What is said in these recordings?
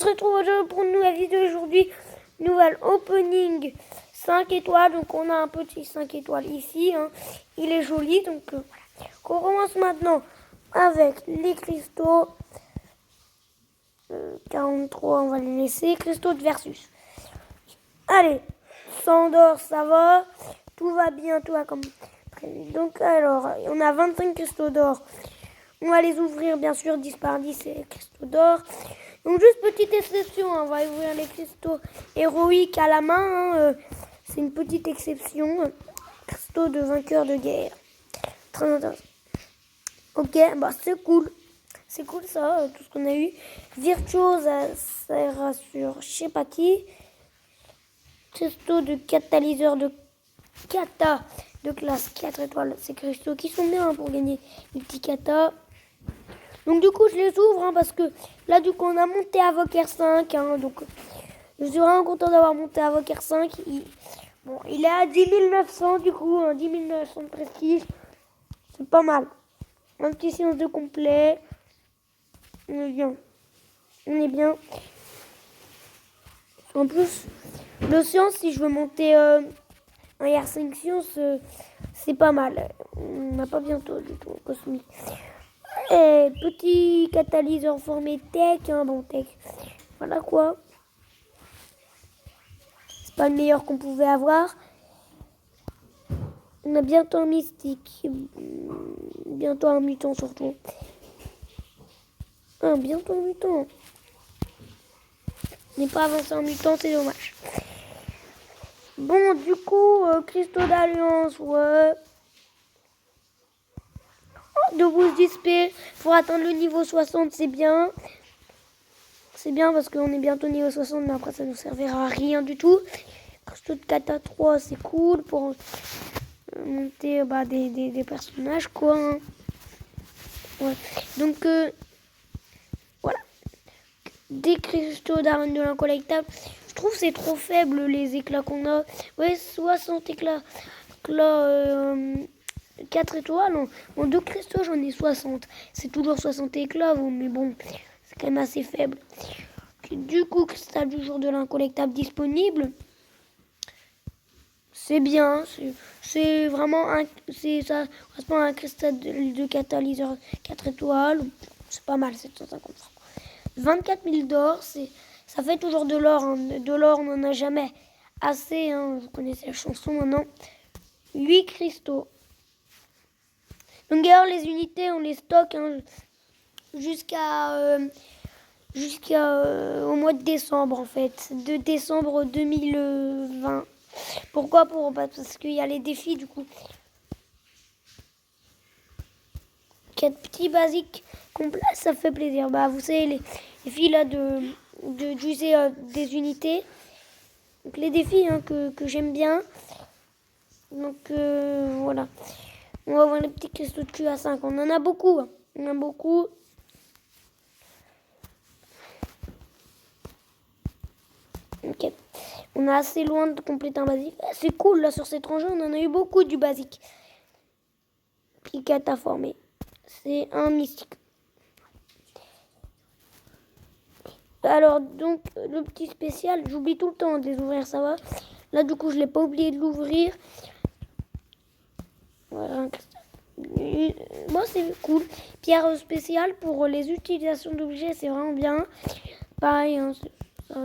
retrouve aujourd'hui pour une nouvelle vidéo aujourd'hui. Nouvelle opening 5 étoiles. Donc on a un petit 5 étoiles ici. Il est joli. Donc voilà. On commence maintenant avec les cristaux. 43, on va les laisser. Cristaux de Versus. Allez, sans d'or, ça va. Tout va bien, tout va comme prévu. Donc alors, on a 25 cristaux d'or. On va les ouvrir, bien sûr, 10 par 10, c'est les cristaux d'or. Donc, juste petite exception, on va ouvrir les cristaux héroïques à la main. C'est une petite exception. Cristaux de vainqueur de guerre. Très intéressant. Ok, bah c'est cool. C'est cool ça, tout ce qu'on a eu. Virtuose, ça rassure Chepati. Cristaux de catalyseur de kata de classe 4 étoiles. Ces cristaux qui sont bien pour gagner les petits kata. Donc du coup je les ouvre parce que là du coup on a monté à Voker 5. Donc je suis vraiment content d'avoir monté à Voker 5. Il est à 10 900 du coup, 10 900 de prestige. C'est pas mal. Un petit séance de complet. On est bien. On est bien. En plus, le séance, si je veux monter un R5 séance, c'est pas mal. On n'a pas bientôt du tout cosmique. Et petit catalyseur formé tech, bon tech. Voilà quoi. C'est pas le meilleur qu'on pouvait avoir. On a bientôt un mystique. Bientôt un mutant surtout. Bientôt un mutant. On n'est pas avancé en mutant, c'est dommage. Bon, du coup, cristaux d'alliance, ouais. De boost d'XP pour atteindre le niveau 60, c'est bien. C'est bien parce qu'on est bientôt niveau 60, mais après ça ne nous servira à rien du tout. Cristaux de Kata 3, c'est cool pour monter des personnages, quoi. Ouais. Donc, voilà. Des cristaux d'arène de l'incollectable. Je trouve que c'est trop faible les éclats qu'on a. Ouais, 60 éclats. 4 étoiles. En 2 cristaux, j'en ai 60. C'est toujours 60 éclats, mais bon, c'est quand même assez faible. Du coup, cristal du jour de l'incollectable disponible. C'est bien. C'est vraiment ça correspond à un cristal de catalyseur 4 étoiles. C'est pas mal, 750 francs. 24 000 d'or, ça fait toujours de l'or. De l'or, on n'en a jamais assez. Vous connaissez la chanson maintenant. 8 cristaux. Donc alors les unités, on les stocke jusqu'à au mois de décembre en fait. De décembre 2020. Pourquoi parce qu'il y a les défis du coup. 4 petits basiques complets, ça fait plaisir. Vous savez, les filles là d'user des unités. Donc les défis que j'aime bien. Donc voilà. On va voir les petits cristaux de QA5. On en a beaucoup. On en a beaucoup. Ok. On est assez loin de compléter un basique. C'est cool là sur cet engin. On en a eu beaucoup du basique. Picata formé. C'est un mystique. Alors donc le petit spécial, j'oublie tout le temps de les ouvrir, ça va. Là du coup je l'ai pas oublié de l'ouvrir. Voilà. Moi c'est cool. Pierre spéciale pour les utilisations d'objets, c'est vraiment bien. Pareil,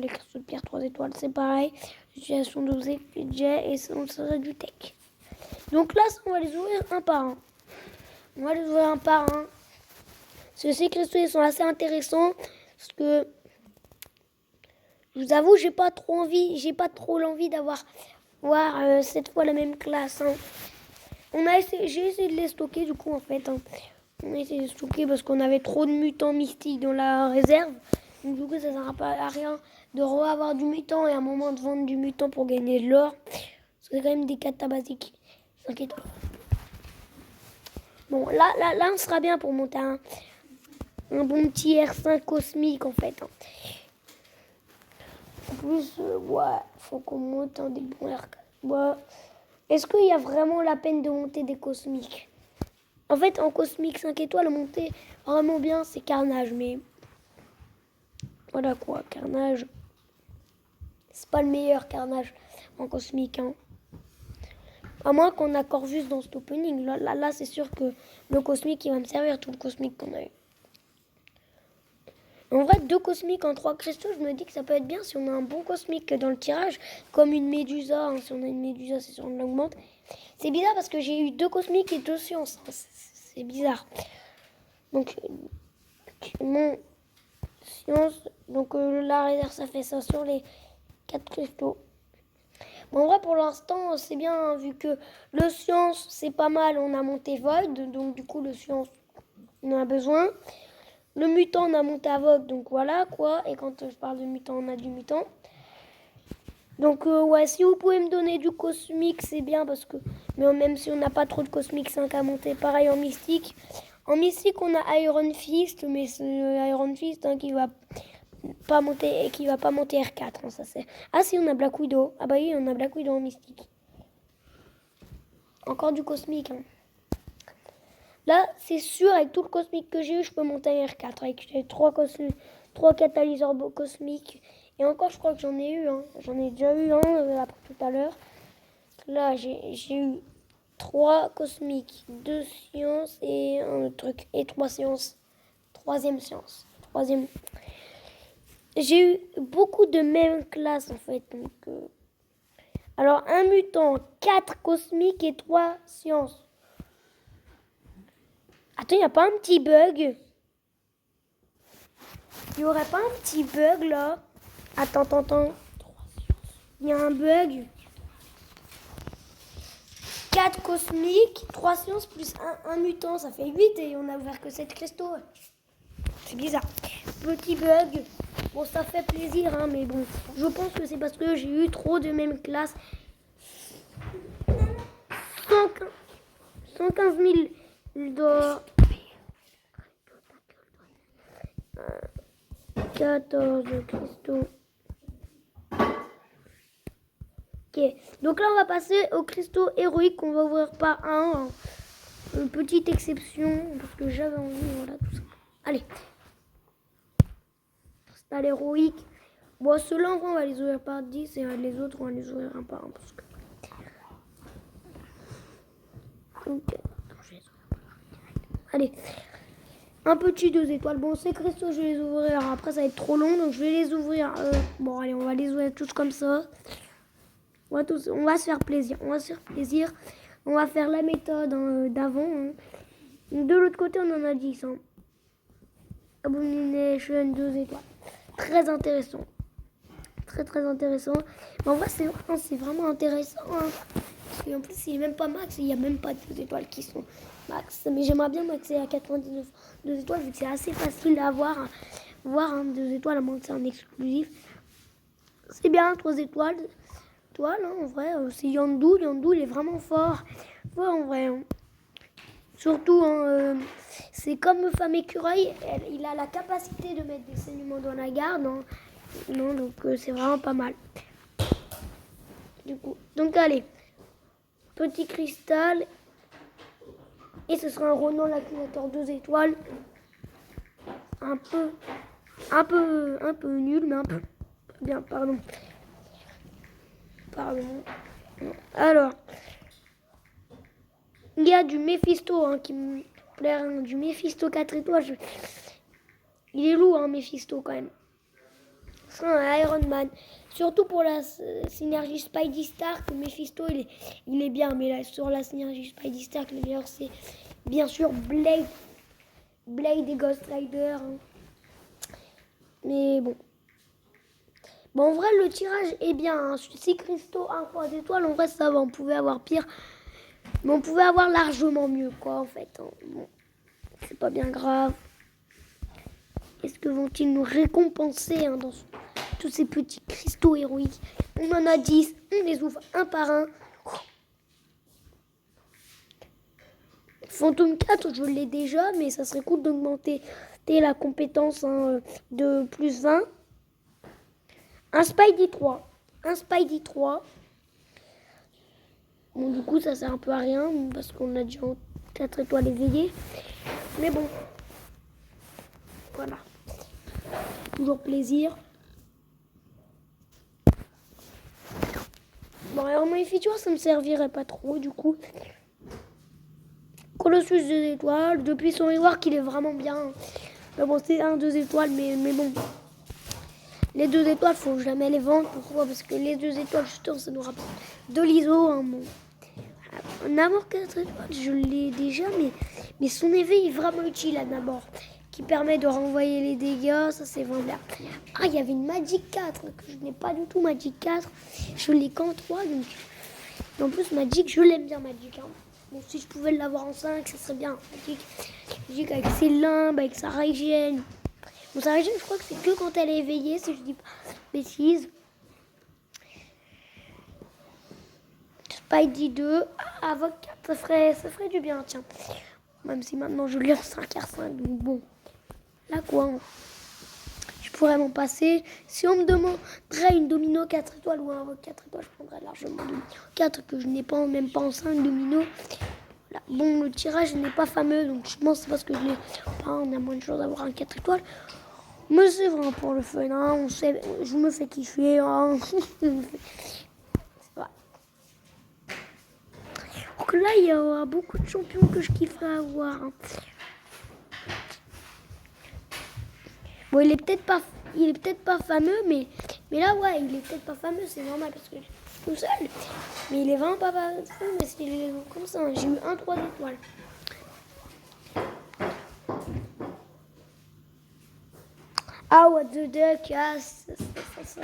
les cristaux de pierre 3 étoiles, c'est pareil. Utilisation d'objets et ça serait du tech. Donc là, on va les ouvrir un par un. On va les ouvrir un par un. Parce que ces cristaux, ils sont assez intéressants. Parce que, je vous avoue, j'ai pas trop l'envie d'avoir cette fois la même classe. J'ai essayé de les stocker du coup en fait. On a essayé de stocker parce qu'on avait trop de mutants mystiques dans la réserve. Donc du coup ça ne sert pas à rien de avoir du mutant et à un moment de vendre du mutant pour gagner de l'or. C'est quand même des katas basiques. 5 étoiles. Bon là on sera bien pour monter un bon petit R5 cosmique en fait. En plus, faut qu'on monte des bons R4. Est-ce qu'il y a vraiment la peine de monter des cosmiques? En fait, en cosmique 5 étoiles, monter vraiment bien, c'est Carnage. Mais Voilà quoi, Carnage. C'est pas le meilleur Carnage en cosmique. Hein. À moins qu'on a Corvus dans cet opening. Là c'est sûr que le cosmique, il va me servir, tout le cosmique qu'on a eu. En vrai, 2 cosmiques en 3 cristaux, je me dis que ça peut être bien si on a un bon cosmique dans le tirage, comme une Médusa. Hein, si on a une Médusa, c'est sûr qu'on l'augmente. C'est bizarre parce que j'ai eu 2 cosmiques et 2 sciences. Hein, c'est bizarre. Donc, mon science, donc la réserve, ça fait ça sur les 4 cristaux. Bon, en vrai, pour l'instant, c'est bien, hein, vu que le science, c'est pas mal. On a monté Void, donc du coup, le science, on en a besoin. Le mutant, on a monté à Vogue, donc voilà quoi. Et quand je parle de mutant, on a du mutant. Donc ouais, si vous pouvez me donner du cosmique, c'est bien parce que... Mais même si on n'a pas trop de cosmique 5 à monter, pareil en mystique. En mystique, on a Iron Fist, mais c'est Iron Fist hein, qui va pas monter R4. Hein, ça c'est... Ah si, on a Black Widow. Ah bah oui, on a Black Widow en mystique. Encore du cosmique. Hein. Là, c'est sûr, avec tout le cosmique que j'ai eu, je peux monter un R4 avec 3 catalyseurs cosmiques. Et encore, je crois que j'en ai eu. Hein. J'en ai déjà eu un tout à l'heure. Là, j'ai eu 3 cosmiques, 2 sciences et un autre truc. Et 3 sciences. 3e science. 3e. J'ai eu beaucoup de même classe en fait. Donc, alors, un mutant, 4 cosmiques et 3 sciences. Attends, il n'y a pas un petit bug? Il n'y aurait pas un petit bug là? Attends. Il y a un bug. 4 cosmiques, 3 sciences plus 1 mutant, ça fait 8 et on a ouvert que 7 cristaux. C'est bizarre. Petit bug. Bon, ça fait plaisir, hein, mais bon. Je pense que c'est parce que j'ai eu trop de même classe. 115 000 d'or. 14 cristaux. Ok, donc là on va passer aux cristaux héroïques qu'on va ouvrir par un. Une petite exception, parce que j'avais envie, voilà tout ça. Allez. Cristal héroïque. Bon, ceux-là on va les ouvrir par 10 et les autres on va les ouvrir un par un. Parce que... Okay. Allez. Un petit 2 étoiles. Bon, ces cristaux, je vais les ouvrir. Après, ça va être trop long, donc je vais les ouvrir. Bon, allez, on va les ouvrir tous comme ça. On va se faire plaisir. On va faire la méthode d'avant. Hein. De l'autre côté, on en a 10. Hein. Abomination 2 étoiles. Très intéressant. Très intéressant. Mais en vrai, c'est vraiment intéressant. Hein. Parce qu'en plus, il n'est même pas max. Il n'y a même pas 2 étoiles qui sont max. Mais j'aimerais bien maxer à 99 2 étoiles, vu que c'est assez facile à avoir. Voir 2 étoiles, à moins que c'est un exclusif. C'est bien, 3 étoiles. Hein, en vrai, c'est Yondu, il est vraiment fort. Ouais, en vrai. Hein. Surtout, hein, c'est comme Femme Écureuil, il a la capacité de mettre des saignements dans la garde. Hein. Non, donc c'est vraiment pas mal. Du coup, donc allez, petit cristal. Et ce sera un Ronan l'accumulateur 2 étoiles. Un peu nul, mais un peu bien, pardon. Alors, il y a du Mephisto hein, qui me plaît, hein, du Mephisto 4 étoiles. Il est lourd, hein, Mephisto quand même. C'est un Iron Man. Surtout pour la synergie Spidey Stark, Mephisto il est bien, mais là, sur la synergie Spidey Stark, le meilleur c'est bien sûr Blade et Ghost Rider. Hein. Mais bon. Bon, en vrai, le tirage est bien. Hein. 6 cristaux, 1 3 étoiles, en vrai, ça va. On pouvait avoir pire. Mais on pouvait avoir largement mieux, quoi, en fait. Hein. Bon, c'est pas bien grave. Est-ce que vont-ils nous récompenser hein, dans tous ces petits cristaux héroïques? On en a 10. On les ouvre un par un. Fantôme 4, je l'ai déjà, mais ça serait cool d'augmenter la compétence hein, de plus 20. Un Spidey 3. Bon, du coup, ça sert un peu à rien parce qu'on a déjà 4 étoiles éveillées. Mais bon. Voilà. toujours plaisir. Bon, alors mes features, ça me servirait pas trop, du coup. Colossus 2 étoiles. Depuis son rework, il est vraiment bien. Mais bon, c'est 2 étoiles, mais bon. Les 2 étoiles, faut jamais les vendre. Pourquoi? Parce que les 2 étoiles, justement, ça nous rapporte de l'ISO. Hein, bon. Namor 4 étoiles, je l'ai déjà, mais son effet est vraiment utile à Namor. Qui permet de renvoyer les dégâts, ça c'est vraiment bien. Ah, il y avait une Magic 4, que je n'ai pas du tout Magic 4. Je l'ai qu'en 3, donc. Et en plus, Magic, je l'aime bien, Magic. Hein. Bon, si je pouvais l'avoir en 5, ça serait bien. Magic avec ses limbes, avec sa régène. Bon, sa régène, je crois que c'est que quand elle est éveillée, si je dis pas de bêtises. Spidey 2, Avoc 4, ça ferait du bien, tiens. Même si maintenant je l'ai en 5R5, donc bon. Là quoi, hein. Je pourrais m'en passer. Si on me demanderait une domino 4 étoiles ou un Avoc 4 étoiles, je prendrais largement domino 4 que je n'ai pas, même pas en 5 domino. Voilà. Bon, le tirage n'est pas fameux, donc je pense que c'est parce que je l'ai pas, on a moins de chances d'avoir un 4 étoiles. Mais c'est vraiment pour le fun, hein. On sait, je me fais kiffer. Hein. Donc là, il y aura beaucoup de champions que je kifferais avoir. Hein. Bon, il est peut-être pas fameux, mais là, ouais, il est peut-être pas fameux, c'est normal parce que je suis tout seul. Mais il est vraiment pas fameux, mais c'est comme ça. Hein. J'ai eu 3 étoiles. Ah, What the Duck, ah, ça.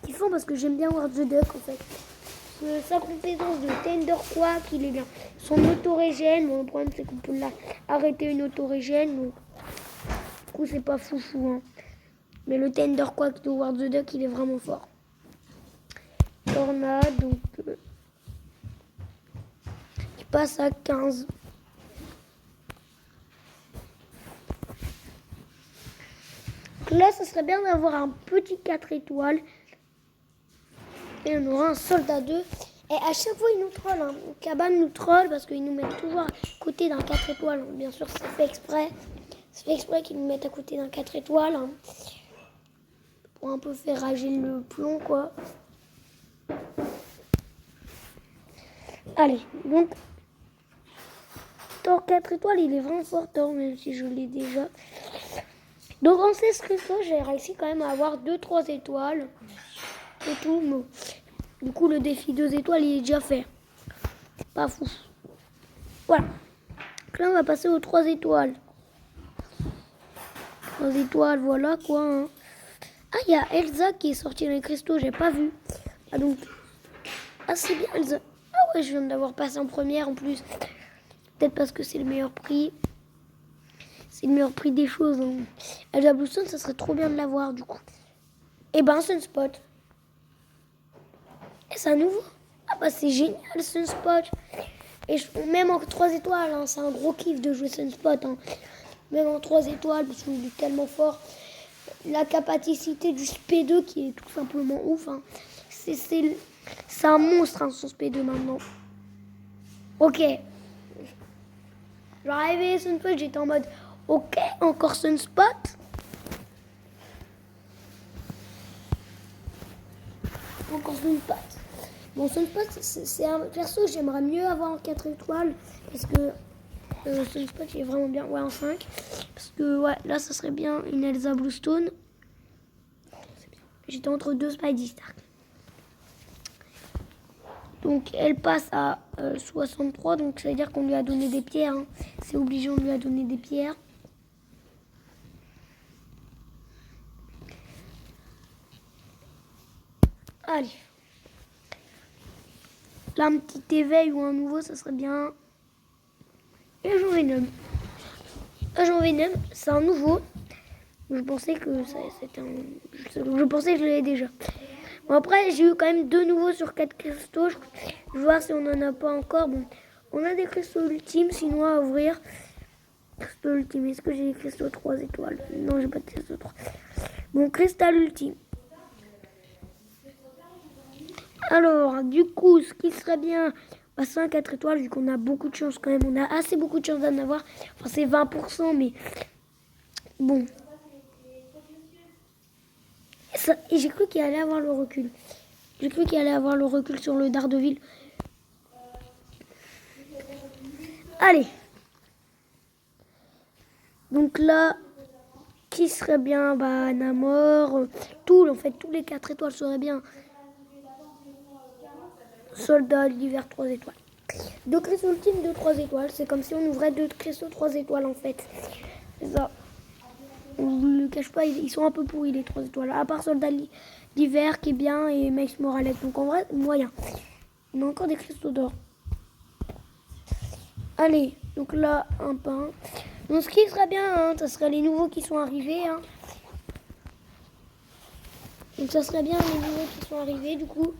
Ils font parce que j'aime bien What the Duck en fait. Sa compétence de Tender Quack, il est bien. Son autorégène, bon, le problème c'est qu'on peut arrêter une autorégène, donc du coup c'est pas foufou. Hein. Mais le Tender Quack de What the Duck, il est vraiment fort. Tornade, donc il passe à 15. Donc là, ça serait bien d'avoir un petit 4 étoiles. Et on aura un soldat 2. Et à chaque fois, ils nous trollent. Hein. Cabane nous troll parce qu'ils nous mettent toujours à côté d'un 4 étoiles. Bien sûr, c'est fait exprès. C'est fait exprès qu'ils nous mettent à côté d'un 4 étoiles. Hein. Pour un peu faire rager le plomb, quoi. Allez, donc. Thor 4 étoiles, il est vraiment fort, Thor, même si je l'ai déjà. Donc en 16 cristaux, j'ai réussi quand même à avoir 2-3 étoiles. Et tout. Bon. Du coup, le défi 2 étoiles, il est déjà fait. Pas fou. Voilà. Donc là, on va passer aux 3 étoiles. 3 étoiles, voilà quoi. Hein. Ah, il y a Elsa qui est sortie dans les cristaux, j'ai pas vu. Ah, donc. Ah, c'est bien Elsa. Ah, ouais, je viens d'avoir passé en première en plus. Peut-être parce que c'est le meilleur prix. C'est le meilleur prix des choses. Hein. Elsa Bluestone, ça serait trop bien de l'avoir du coup. Et ben, Sunspot. Et c'est un nouveau. Ah bah c'est génial Sunspot. Et même en 3 étoiles, hein, c'est un gros kiff de jouer Sunspot. Hein. Même en 3 étoiles, parce qu'il est tellement fort. La capacité du SP2 qui est tout simplement ouf. Hein. C'est un monstre, hein, son SP2 maintenant. Ok. J'arrivais Sunspot, j'étais en mode ok, encore Sunspot. Encore Sunspot. Bon, Sunspot, c'est un perso que j'aimerais mieux avoir en 4 étoiles. Parce que Sunspot, il est vraiment bien. Ouais, en 5. Parce que, ouais, là, ça serait bien une Elsa Bluestone. J'étais entre 2 Spidey Stark. Donc, elle passe à 63. Donc, ça veut dire qu'on lui a donné des pierres. Hein. C'est obligé, on lui a donné des pierres. Allez. Là, un petit éveil ou un nouveau, ça serait bien. Agent Venom. Agent Venom, c'est un nouveau. Je pensais que c'était un. Je pensais que je l'avais déjà. Bon, après, j'ai eu quand même 2 nouveaux sur 4 cristaux. Je vais voir si on n'en a pas encore. Bon, on a des cristaux ultimes, sinon à ouvrir. Cristaux ultimes. Est-ce que j'ai des cristaux 3 étoiles? Non, j'ai pas de cristaux 3. Bon, cristal ultime. Alors, du coup, ce qui serait bien, bah, 5 4 étoiles, vu qu'on a beaucoup de chance quand même. On a assez beaucoup de chance d'en avoir. Enfin, c'est 20%, mais bon. Et j'ai cru qu'il allait avoir le recul. J'ai cru qu'il allait avoir le recul sur le Daredevil. Allez. Donc là, qui serait bien? Bah, Namor, tout, en fait, tous les 4 étoiles seraient bien. Soldat d'hiver 3 étoiles. 2 cristaux ultimes de 3 étoiles. C'est comme si on ouvrait 2 cristaux 3 étoiles en fait. C'est ça. On ne le cache pas, ils sont un peu pourris les 3 étoiles. À part Soldat d'hiver qui est bien et Miles Morales. Donc en vrai, moyen. On a encore des cristaux d'or. Allez, donc là, un pain. Donc ce qui serait bien, hein, ça serait les nouveaux qui sont arrivés. Hein. Donc ça serait bien les nouveaux qui sont arrivés du coup.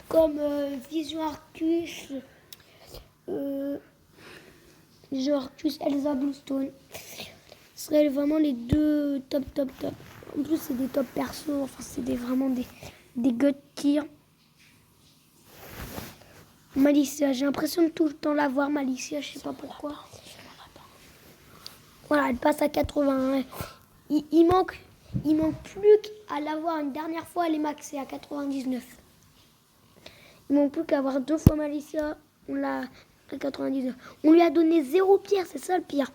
Comme Vision Arcus, Vision Arcus, Elsa Bluestone. Ce seraient vraiment les 2 top. En plus, c'est des top persos, enfin, c'est vraiment des gut tiers. Malicia, j'ai l'impression de tout le temps la voir, Malicia, je sais pas pourquoi. Voilà, elle passe à 80. Il manque plus qu'à l'avoir une dernière fois, elle est maxée à 99. Il manque plus qu'à avoir 2 fois Malicia, on l'a à 99. On lui a donné 0 pierre, c'est ça le pire.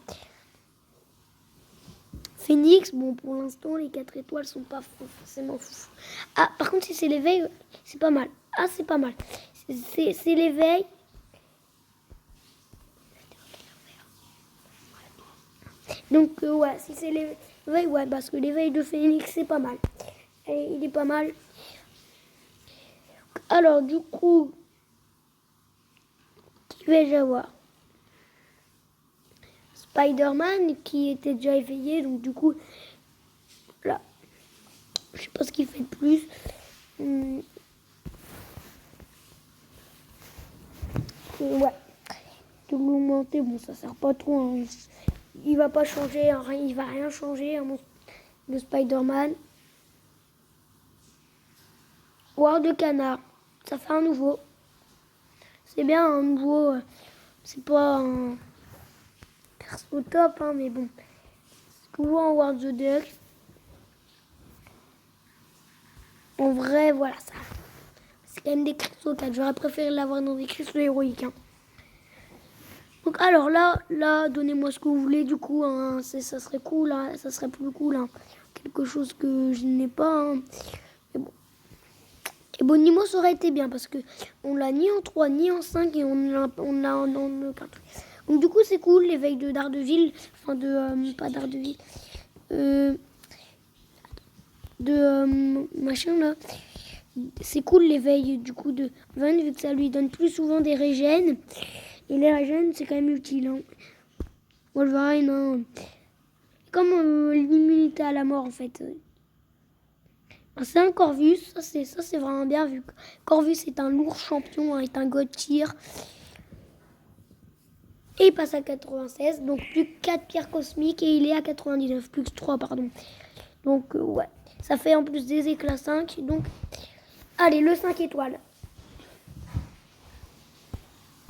Phoenix, bon pour l'instant les 4 étoiles sont pas forcément fous. Ah par contre si c'est l'éveil, c'est pas mal. Ah c'est pas mal. C'est l'éveil. Donc ouais, si c'est l'éveil, ouais, parce que l'éveil de Phoenix c'est pas mal. Et il est pas mal. Alors du coup, qui vais-je avoir? Spider-Man qui était déjà éveillé, donc du coup, là, je sais pas ce qu'il fait de plus. Ouais, de l'augmenter, bon ça sert pas trop, hein. Il va pas changer, hein, il va rien changer, hein, le Spider-Man. War de canard, ça fait un nouveau. C'est bien un nouveau, c'est pas un perso top, hein, mais bon. Toujours en War the Duck. En vrai, voilà, ça. C'est quand même des cristaux 4. J'aurais préféré l'avoir dans des cristaux héroïques. Hein. Donc, alors là, donnez-moi ce que vous voulez. Du coup, hein, ça serait cool. Hein, ça serait plus cool. Hein. Quelque chose que je n'ai pas. Hein. Mais bon. Et bon, Nemo, ça aurait été bien parce que on l'a ni en 3 ni en 5 et on l'a en 4. Donc, du coup, c'est cool. L'éveil de Daredevil. Enfin, pas Daredevil. Machin là. C'est cool l'éveil du coup de Van vu que ça lui donne plus souvent des régènes. Et les régènes c'est quand même utile. Hein. Wolverine, hein. Comme l'immunité à la mort en fait. C'est un Corvus, ça c'est vraiment bien vu que Corvus est un lourd champion, hein, est un god tier. Et il passe à 96, donc plus que 4 pierres cosmiques et il est à 99, plus que 3 pardon. Donc ouais, ça fait en plus des éclats 5, donc allez, le 5 étoiles.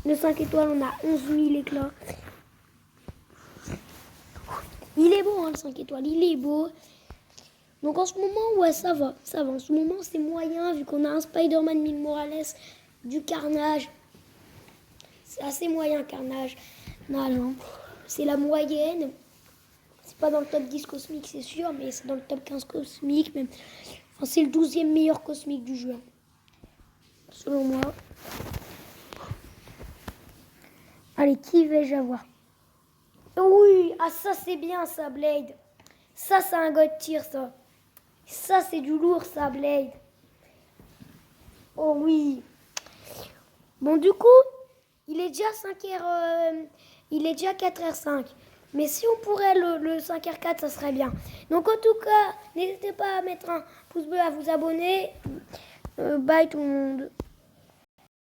Le 5 étoiles, on a 11 000 éclats. Il est beau, hein, le 5 étoiles, il est beau. Donc en ce moment, ouais, ça va. En ce moment, c'est moyen, vu qu'on a un Spider-Man Miles Morales, du Carnage. C'est assez moyen, Carnage. Non. C'est la moyenne. C'est pas dans le top 10 cosmique, c'est sûr, mais c'est dans le top 15 cosmique. Même. Enfin, c'est le 12e meilleur cosmique du jeu. Selon moi. Allez, qui vais-je avoir? Oui, ah ça c'est bien ça, Blade. Ça c'est un god tier, ça. Ça c'est du lourd, ça, Blade. Oh oui. Bon, du coup, il est déjà 5h... il est déjà 4h05. Mais si on pourrait le 5h4, ça serait bien. Donc en tout cas, n'hésitez pas à mettre un pouce bleu, à vous abonner. Bye tout le monde.